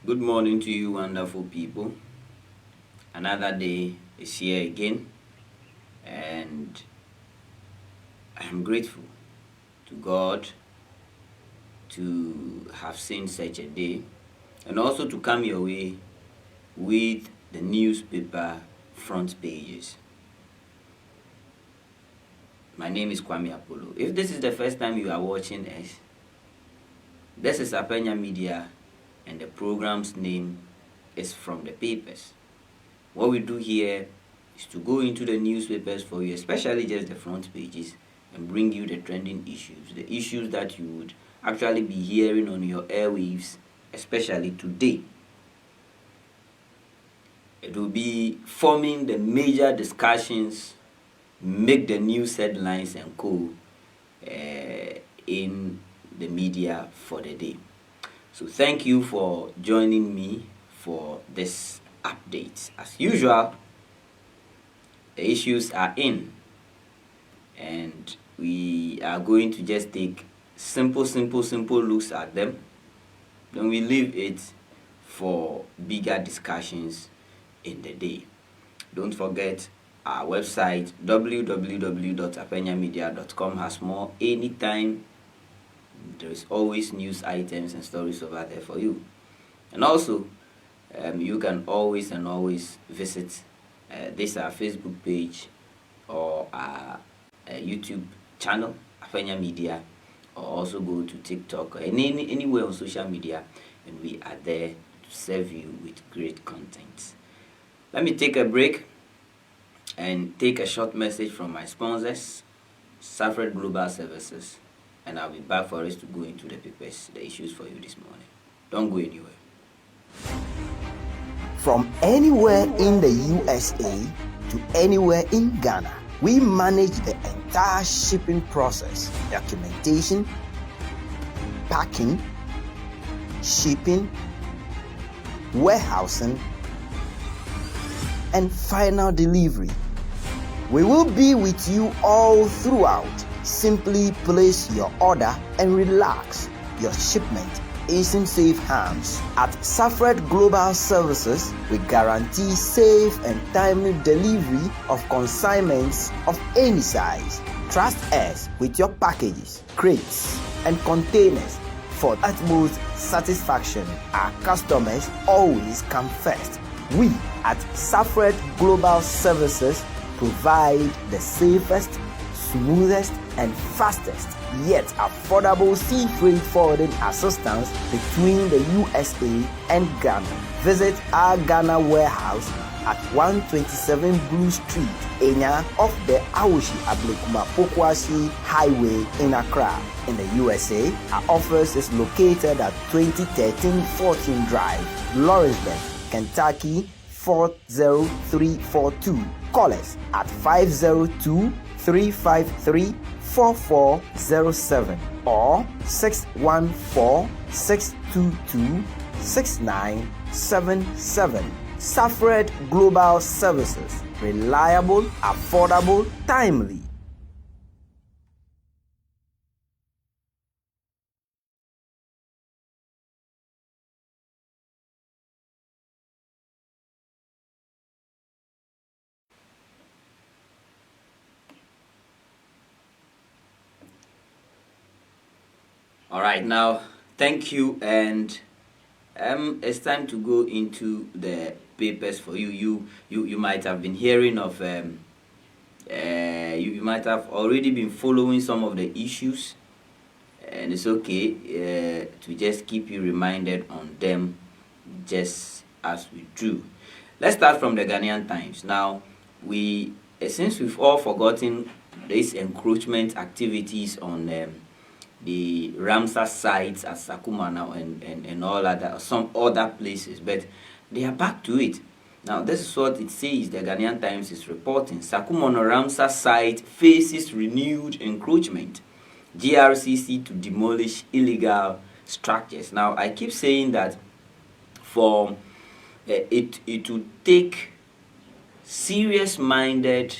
Good morning to you, wonderful people. Another day is here again, and I'm grateful to God to have seen such a day and also to come your way with the newspaper front pages. My name is Kwame Apollo. If this is the first time you are watching us, this is Apenya Media, and the program's name is From the Papers. What we do here is to go into the newspapers for you, especially just the front pages, and bring you the trending issues, the issues that you would actually be hearing on your airwaves, especially today. It will be forming the major discussions, make the news headlines and co in the media for the day. So thank you for joining me for this update. As usual, the issues are in, and we are going to just take simple looks at them. Then we leave it for bigger discussions in the day. Don't forget our website www.apenyamedia.com has more anytime. There is always news items and stories over there for you. And also, you can always visit this our Facebook page or our YouTube channel, Apenya Media, or also go to TikTok or anywhere on social media, and we are there to serve you with great content. Let me take a break and take a short message from my sponsors, Safred Global Services, and I'll be back for us to go into the papers, the issues for you this morning. Don't go anywhere. From anywhere in the USA to anywhere in Ghana, we manage the entire shipping process, documentation, packing, shipping, warehousing, and final delivery. We will be with you all throughout. Simply place your order and relax. Your shipment is in safe hands. At Safred Global Services, we guarantee safe and timely delivery of consignments of any size. Trust us with your packages, crates, and containers for utmost satisfaction. Our customers always come first. We at Safred Global Services provide the safest, smoothest, and fastest yet affordable sea freight forwarding assistance between the USA and Ghana. Visit our Ghana warehouse at 127 Blue Street, Enya, off the Awoshi Ablekuma Pokwasi Highway in Accra. In the USA, our office is located at 2013 14 Drive, Lawrenceburg, Kentucky 40342. Call us at 502-353-4407 or 614-622-6977. Safred Global Services. Reliable, affordable, timely. All right, now thank you, and it's time to go into the papers for you. You might have been hearing of you might have already been following some of the issues, and it's okay to just keep you reminded on them just as we do. Let's start from the Ghanaian Times. Now, since we've all forgotten these encroachment activities on the Ramsar sites at Sakuma now and all other some other places, but they are back to it. Now, this is what it says. The Ghanaian Times is reporting: Sakuma Ramsar site faces renewed encroachment. GRCC to demolish illegal structures. Now, I keep saying that for it will take serious-minded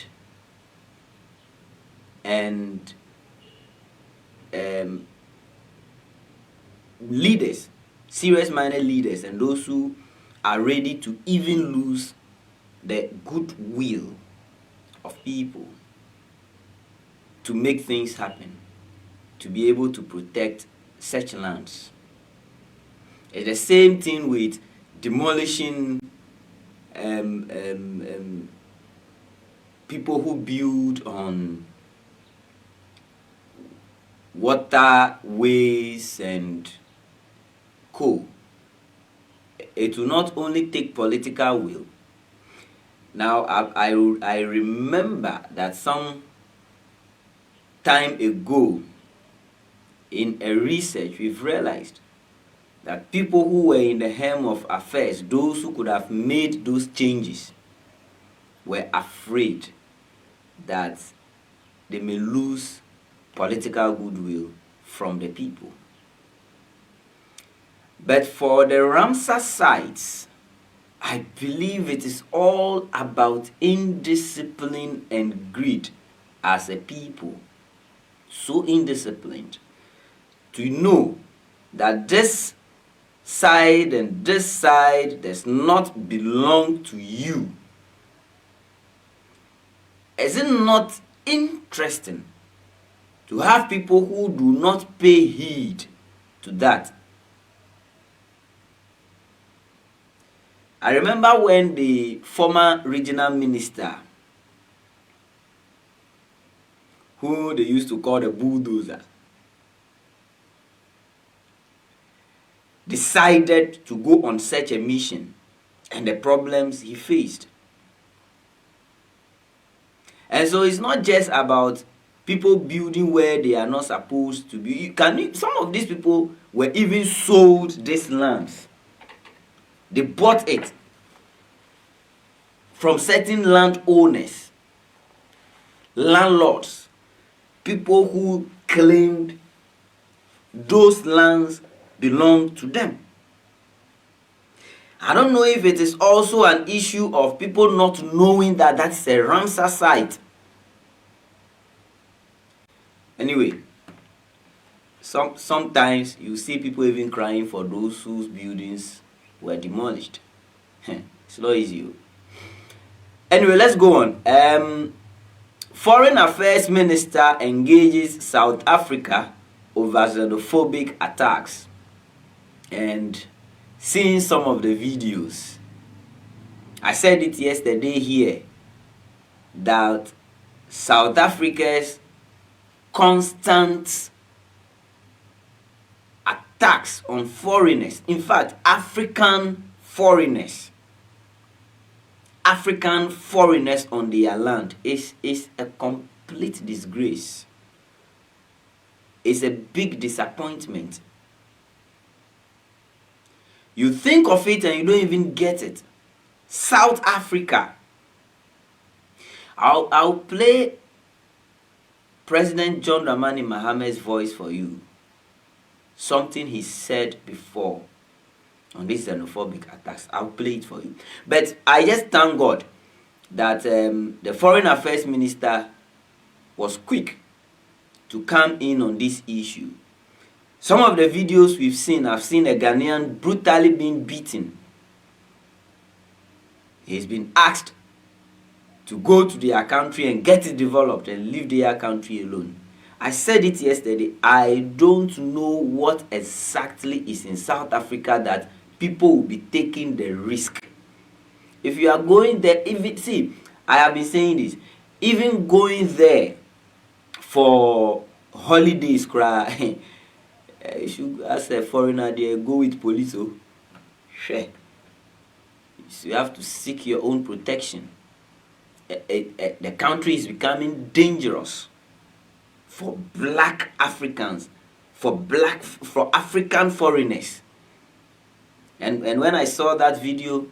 and leaders serious-minded leaders and those who are ready to even lose the goodwill of people to make things happen, to be able to protect such lands. It's the same thing with demolishing people who build on waterways and coal. It will not only take political will. Now, I remember that some time ago in a research, we've realized that people who were in the helm of affairs, those who could have made those changes, were afraid that they may lose political goodwill from the people. But for the Ramsar sites, I believe it is all about indiscipline and greed as a people. So indisciplined to know that this side and this side does not belong to you. Is it not interesting to have people who do not pay heed to that? I remember when the former regional minister, who they used to call the bulldozer, decided to go on such a mission and the problems he faced. And so it's not just about people building where they are not supposed to be. Some of these people were even sold these lands. They bought it from certain landowners, landlords, people who claimed those lands belonged to them. I don't know if it is also an issue of people not knowing that that's a Ramsar site. Anyway, sometimes you see people even crying for those whose buildings were demolished. It's not easy. Anyway, let's go on. Foreign Affairs Minister engages South Africa over xenophobic attacks. And seeing some of the videos, I said it yesterday here, that South Africa's constant attacks on foreigners, in fact, African foreigners on their land is a complete disgrace. It's a big disappointment. You think of it and you don't even get it. South Africa. I'll play President John Dramani Mahamad's voice for you. Something he said before on these xenophobic attacks. I'll play it for you. But I just thank God that the Foreign Affairs Minister was quick to come in on this issue. Some of the videos we've seen, I've seen a Ghanaian brutally being beaten. He's been asked to go to their country and get it developed and leave their country alone. I said it yesterday, I don't know what exactly is in South Africa that people will be taking the risk. If you are going there, I have been saying this, even going there for holidays, you should, as a foreigner there, go with police. Sure. So you have to seek your own protection. The country is becoming dangerous for black Africans, for African foreigners. And when I saw that video,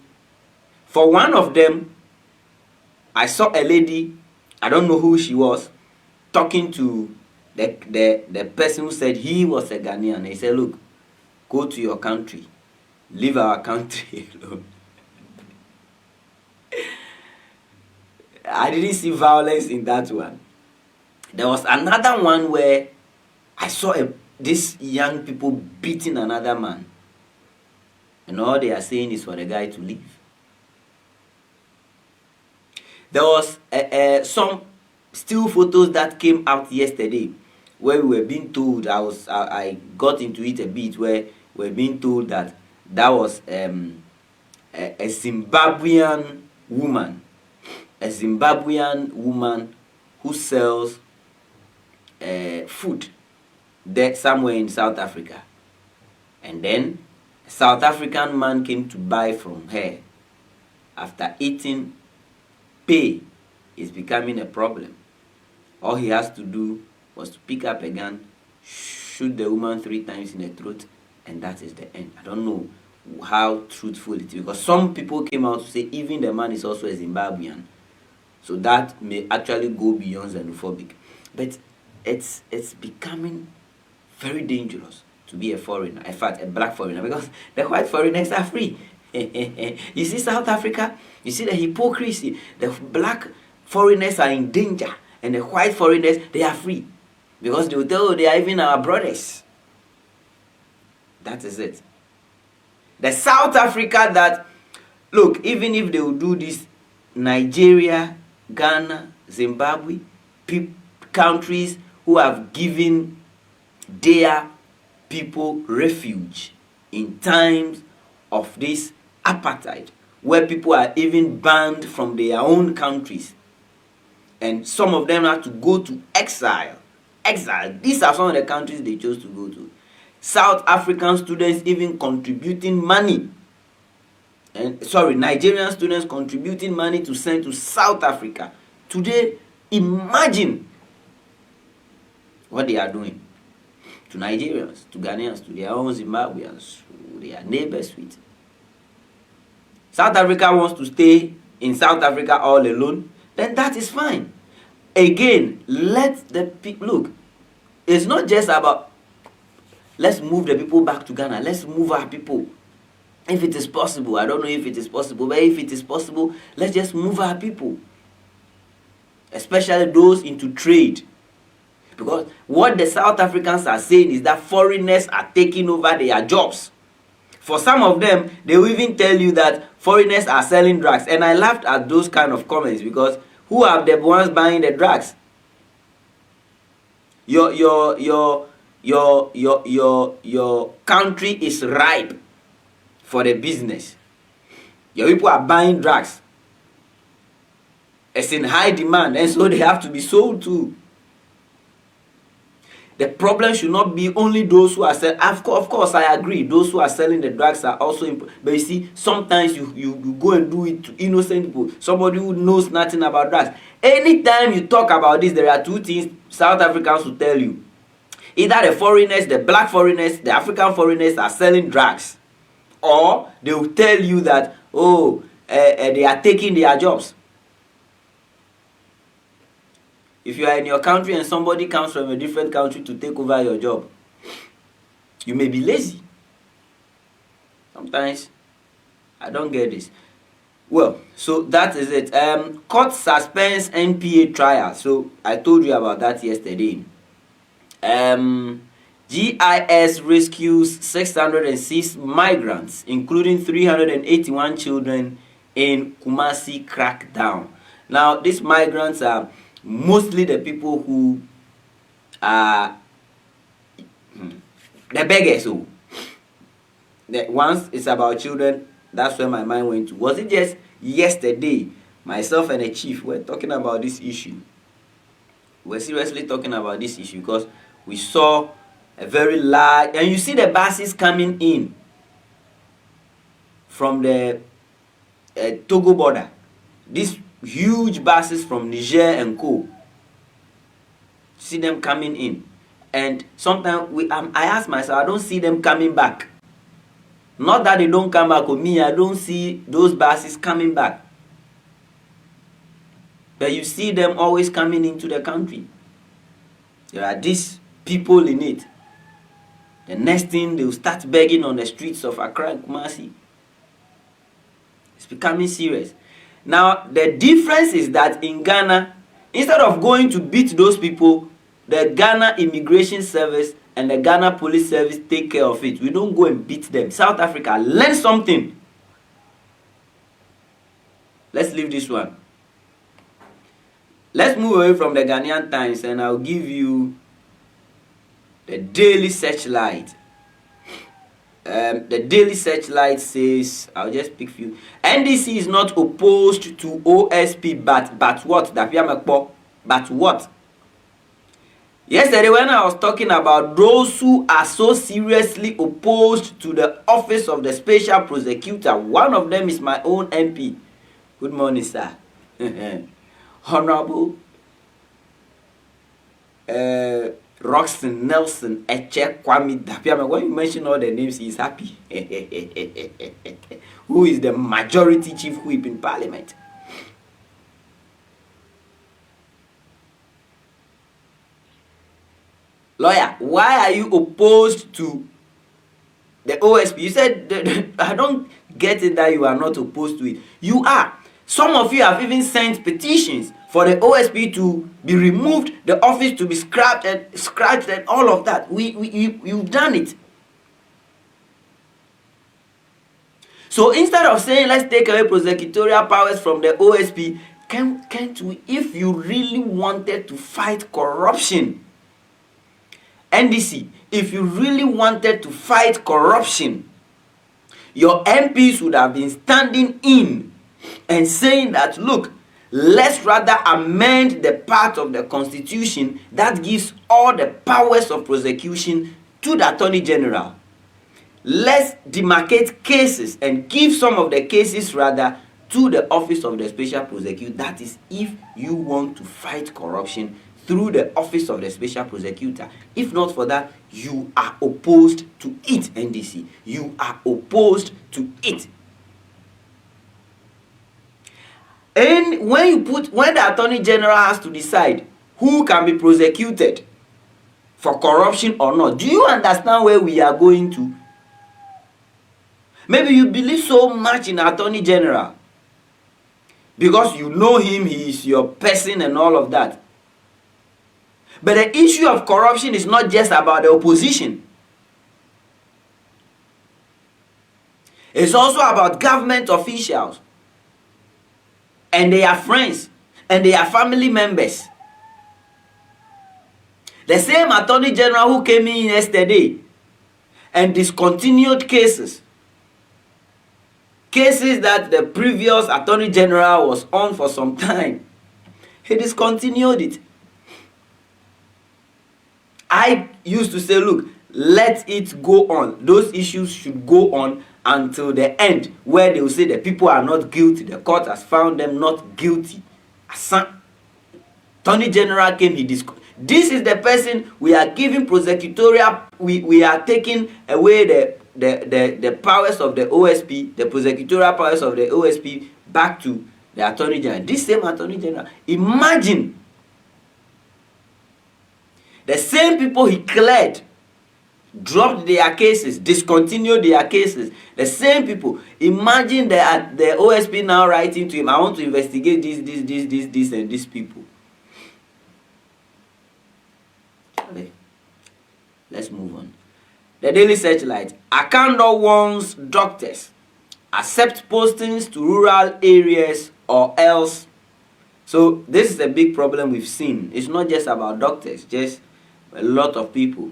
for one of them, I saw a lady, I don't know who she was, talking to the person who said he was a Ghanaian. He said, look, go to your country, leave our country alone. I didn't see violence in that one. There was another one where I saw these young people beating another man. And all they are saying is for the guy to leave. There was some still photos that came out yesterday where we were being told, I got into it a bit, where we were being told that was a Zimbabwean woman. A Zimbabwean woman who sells food there somewhere in South Africa. And then a South African man came to buy from her. After eating, pay is becoming a problem. All he has to do was to pick up a gun, shoot the woman 3 times in the throat, and that is the end. I don't know how truthful it is, because some people came out to say even the man is also a Zimbabwean. So that may actually go beyond xenophobic. But it's becoming very dangerous to be a foreigner, in fact, a black foreigner, because the white foreigners are free. You see South Africa, you see the hypocrisy. The black foreigners are in danger, and the white foreigners, they are free. Because they will tell you they are even our brothers. That is it. The South Africa that, look, even if they will do this, Nigeria, Ghana, Zimbabwe, countries who have given their people refuge in times of this apartheid, where people are even banned from their own countries, and some of them have to go to exile. These are some of the countries they chose to go to. South African students even contributing money, and Nigerian students contributing money to send to South Africa. Today, imagine what they are doing to Nigerians, to Ghanaians, to their own Zimbabweans, to their neighbors with. South Africa wants to stay in South Africa all alone, then that is fine. Again, let the people look. It's not just about let's move the people back to Ghana. Let's move our people. If it is possible, I don't know if it is possible, but if it is possible, let's just move our people. Especially those into trade. Because what the South Africans are saying is that foreigners are taking over their jobs. For some of them, they will even tell you that foreigners are selling drugs. And I laughed at those kind of comments, because who are the ones buying the drugs? Your country is ripe for the business. Your people are buying drugs. It's in high demand, and so they have to be sold too. The problem should not be only those who are selling. Of course, I agree. Those who are selling the drugs are also important. But you see, sometimes you go and do it to innocent people. Somebody who knows nothing about drugs. Anytime you talk about this, there are 2 things South Africans will tell you. Either the foreigners, the black foreigners, the African foreigners are selling drugs. Or they will tell you that, they are taking their jobs. If you are in your country and somebody comes from a different country to take over your job, you may be lazy. Sometimes, I don't get this. Well, so that is it. Court suspends NPA trial. So, I told you about that yesterday. GIS rescues 606 migrants, including 381 children in Kumasi crackdown. Now, these migrants are mostly the people who are the beggars. So, once it's about children, that's where my mind went to. Was it just yesterday, myself and a chief were talking about this issue? We're seriously talking about this issue because we saw a very large, and you see the buses coming in from the Togo border. These huge buses from Niger and Co. See them coming in, and sometimes I ask myself, I don't see them coming back. Not that they don't come back with me, I don't see those buses coming back. But you see them always coming into the country. There are these people in it. The next thing, they will start begging on the streets of Accra and Kumasi. It's becoming serious. Now, the difference is that in Ghana, instead of going to beat those people, the Ghana Immigration Service and the Ghana Police Service take care of it. We don't go and beat them. South Africa, learn something. Let's leave this one. Let's move away from the Ghanaian Times, and I'll give you the Daily Searchlight. The Daily Searchlight says, I'll just pick few. NDC is not opposed to OSP, but what? But what? Yesterday, when I was talking about those who are so seriously opposed to the office of the special prosecutor, one of them is my own MP. Good morning, sir. Honorable Roxton Nelson Eche Kwame Apollo. When you mention all the names, he's happy. Who is the majority chief whip in parliament? Lawyer, why are you opposed to the OSP? You said, I don't get it that you are not opposed to it. You are. Some of you have even sent petitions for the OSP to be removed, the office to be scratched and all of that. You've done it. So instead of saying, let's take away prosecutorial powers from the OSP, can't we, if you really wanted to fight corruption, NDC, if you really wanted to fight corruption, your MPs would have been standing in and saying that, look, let's rather amend the part of the constitution that gives all the powers of prosecution to the Attorney General. Let's demarcate cases and give some of the cases rather to the office of the special prosecutor. That is, if you want to fight corruption through the office of the special prosecutor. If not for that, you are opposed to it, NDC. You are opposed to it. And when the Attorney General has to decide who can be prosecuted for corruption or not, do you understand where we are going to? Maybe you believe so much in Attorney General because you know him, he is your person and all of that. But the issue of corruption is not just about the opposition. It's also about government officials and their friends and their family members. The same Attorney General who came in yesterday and discontinued cases that the previous Attorney General was on for some time, he discontinued it. I used to say, look, let it go on. Those issues should go on until the end, where they will say the people are not guilty. The court has found them not guilty. Attorney General came, this is the person we are giving prosecutorial, we are taking away the powers of the OSP, the prosecutorial powers of the OSP back to the Attorney General. This same Attorney General, imagine the same people he cleared, dropped their cases, discontinued their cases. The same people. Imagine the OSP now writing to him, I want to investigate this, and these people. Okay. Let's move on. The Daily Searchlight. Akando warns doctors, accept postings to rural areas or else. So this is a big problem we've seen. It's not just about doctors, just a lot of people.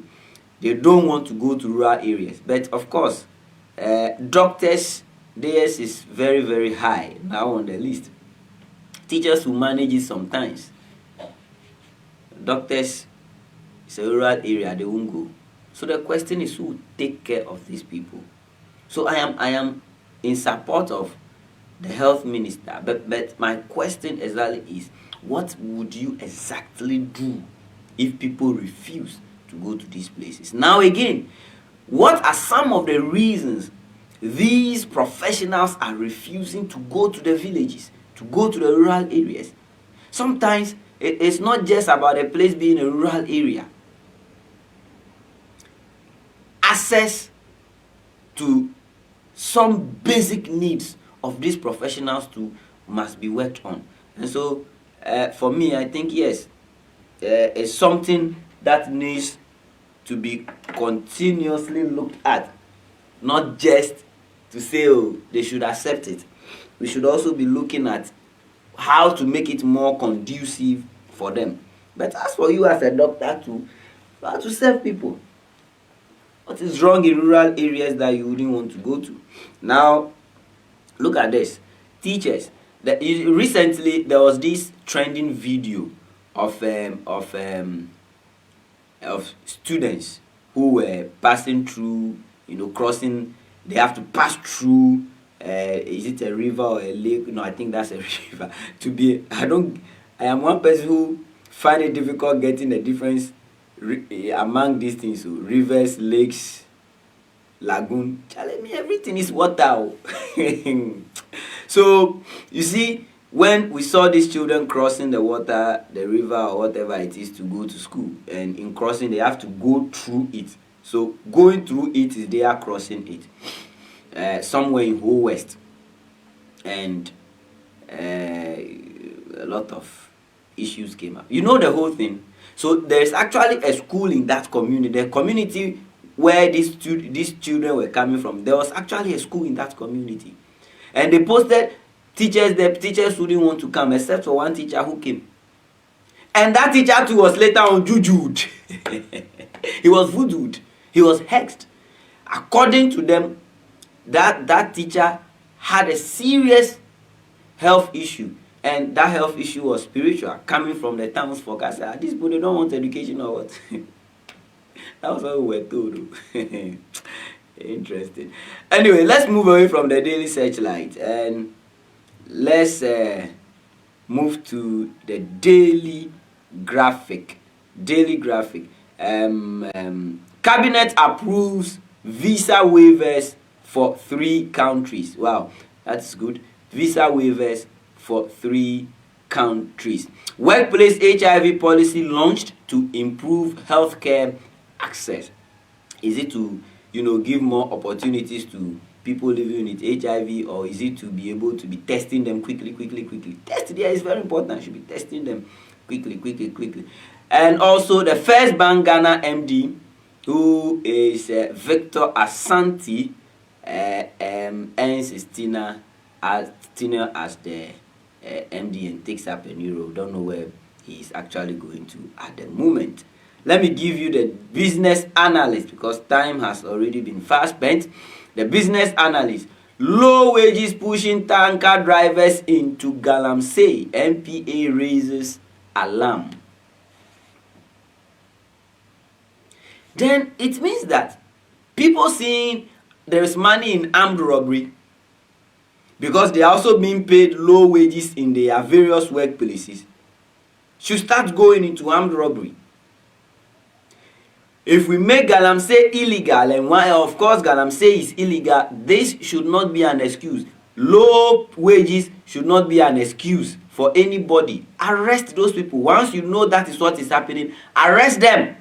They don't want to go to rural areas. But of course, doctors, theirs is very, very high now on the list. Teachers who manage it sometimes. Doctors, it's a rural area, they won't go. So the question is, who will take care of these people? So I am in support of the health minister. But my question exactly is, what would you exactly do if people refuse to go to these places? Now again, what are some of the reasons these professionals are refusing to go to the villages, to go to the rural areas? Sometimes it's not just about a place being a rural area. Access to some basic needs of these professionals must be worked on. And so for me, I think yes, it's something that needs to be continuously looked at, not just to say, oh, they should accept it. We should also be looking at how to make it more conducive for them. But as for you as a doctor too, you have to serve people. What is wrong in rural areas that you wouldn't want to go to? Now, look at this. Teachers. Recently, there was this trending video of students who were passing through, crossing. They have to pass through. Is it a river or a lake? No, I think that's a river. I am one person who find it difficult getting the difference among these things. So rivers, lakes, lagoon. Tell me, everything is water. So you see, when we saw these children crossing the water, the river, or whatever it is, to go to school, and in crossing they have to go through it. So going through it is they are crossing it. Somewhere in whole West, and a lot of issues came up. You know the whole thing. So there is actually a school in that community. The community where these children were coming from, there was actually a school in that community. And they posted teachers, the teachers who didn't want to come, except for one teacher who came. And that teacher too was later on jujued. He was voodooed. He was hexed. According to them, that teacher had a serious health issue. And that health issue was spiritual, coming from the townsfolk. I said, these people, they don't want education or what? That was what we were told. Interesting. Anyway, let's move away from the Daily Searchlight and let's move to the Daily Graphic. Daily Graphic. Cabinet approves visa waivers for 3 countries. Wow, that's good. Visa waivers for 3 countries. Workplace HIV policy launched to improve healthcare access. Is it to give more opportunities to people living with HIV, or is it to be able to be testing them quickly? Test there is very important. Should be testing them quickly. And also the First Bank Ghana MD, who is Victor Asante, ends his tenure as the MD and takes up a new role. Don't know where he is actually going to at the moment. Let me give you the business analyst, because time has already been fast spent. The business analyst. Low wages pushing tanker drivers into Galamsey. NPA raises alarm. Then it means that people seeing there is money in armed robbery, because they are also being paid low wages in their various workplaces, should start going into armed robbery. If we make Galamsey illegal, and why of course Galamsey is illegal, this should not be an excuse. Low wages should not be an excuse for anybody. Arrest those people. Once you know that is what is happening, arrest them.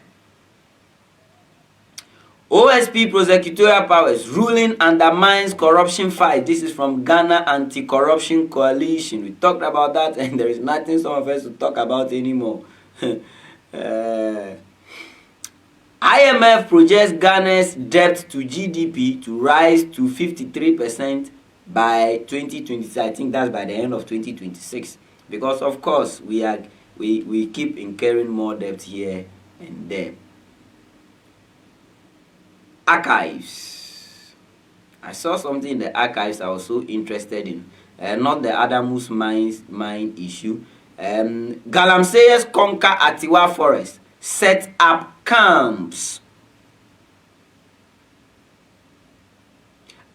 OSP prosecutorial powers ruling undermines corruption fight. This is from Ghana Anti-Corruption Coalition. We talked about that, and there is nothing some of us to talk about anymore. IMF projects Ghana's debt to GDP to rise to 53% by 2026. I think that's by the end of 2026. Because of course we keep incurring more debt here and there. Archives. I saw something in the archives I was so interested in. Not the Adamus mine issue. Galamseyers conquer Atiwa Forest. Set up camps.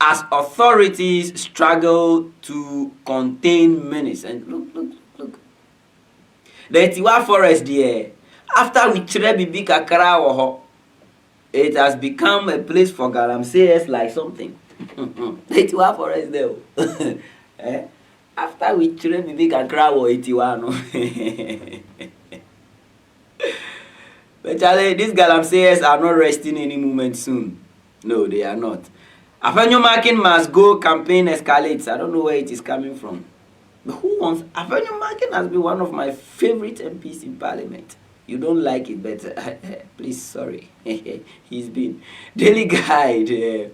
As authorities struggle to contain menace. And look. The Atiwa Forest there, after we trade Bibi Kakra, it has become a place for Galamseyers like something. The Atiwa Forest there. After we trade Bibi Kakra Atiwa, no. But Charlie, these Galamseyers are not resting any moment soon. No, they are not. Afenyo Makin must go campaign escalates. I don't know where it is coming from. But who wants? Afenyo Makin has been one of my favorite MPs in Parliament. You don't like it, but please, sorry. He's been daily guide.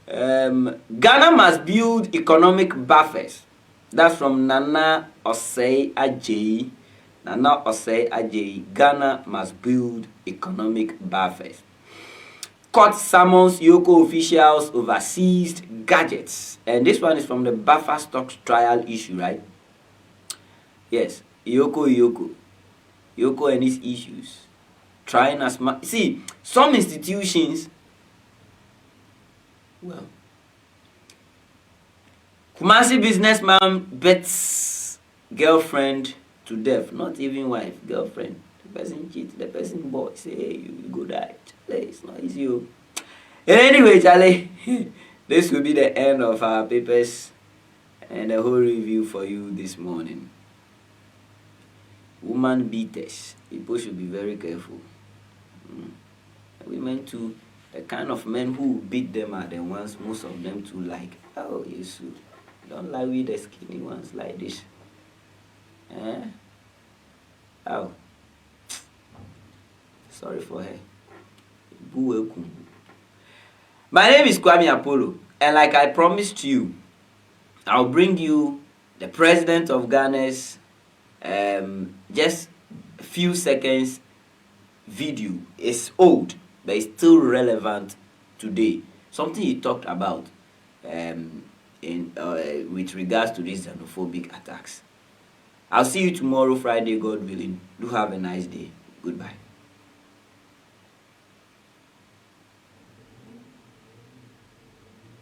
Ghana must build economic buffers. That's from Nana Osei Ajayi. Nana Osei Ajayi. Ghana must build economic buffers. Court summons Yoko officials over seized gadgets. And this one is from the buffer stocks trial issue, right? Yes, Yoko and his issues. Trying as much. See, some institutions, well, Kumasi businessman bets girlfriend to death. Not even wife, girlfriend. The person cheats, the person boy say, hey, you go die. It's not easy. Anyway, Charlie, this will be the end of our papers and the whole review for you this morning. Woman beaters. People should be very careful. Women too, the kind of men who beat them are the ones most of them too like. Oh, yes, don't lie with the skinny ones like this. Oh, sorry for her. My name is Kwame Apollo, and like I promised you, I'll bring you the president of Ghana's just a few seconds video. It's old, but it's still relevant today. Something he talked about with regards to these xenophobic attacks. I'll see you tomorrow, Friday, God willing. Do have a nice day. Goodbye.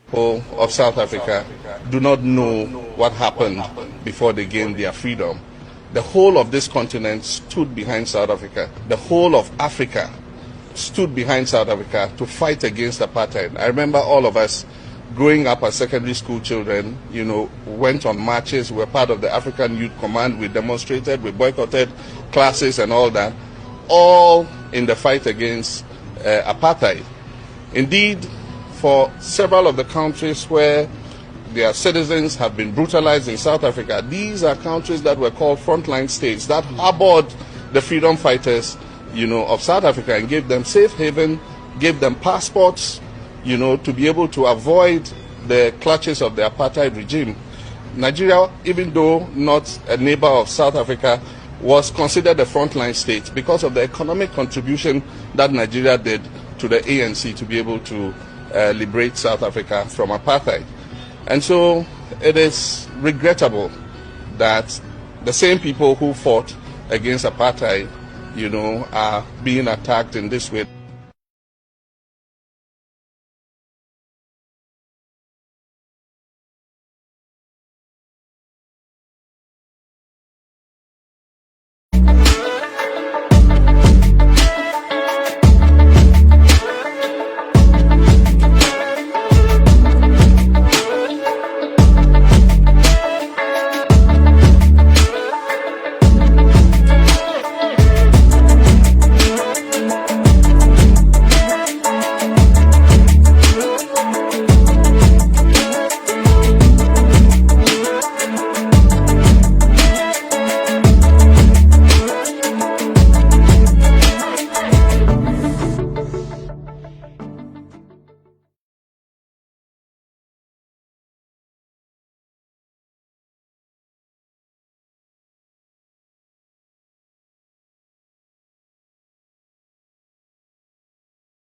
People of South Africa do not know what happened before they gained their freedom. The whole of this continent stood behind South Africa. The whole of Africa stood behind South Africa to fight against apartheid. I remember all of us growing up as secondary school children, went on marches, we were part of the African Youth Command, we demonstrated, we boycotted classes and all that, all in the fight against apartheid. Indeed, for several of the countries where their citizens have been brutalized in South Africa, these are countries that were called frontline states that harbored the freedom fighters, of South Africa and gave them safe haven, gave them passports, to be able to avoid the clutches of the apartheid regime. Nigeria, even though not a neighbor of South Africa, was considered a frontline state because of the economic contribution that Nigeria did to the ANC to be able to liberate South Africa from apartheid. And so it is regrettable that the same people who fought against apartheid, are being attacked in this way.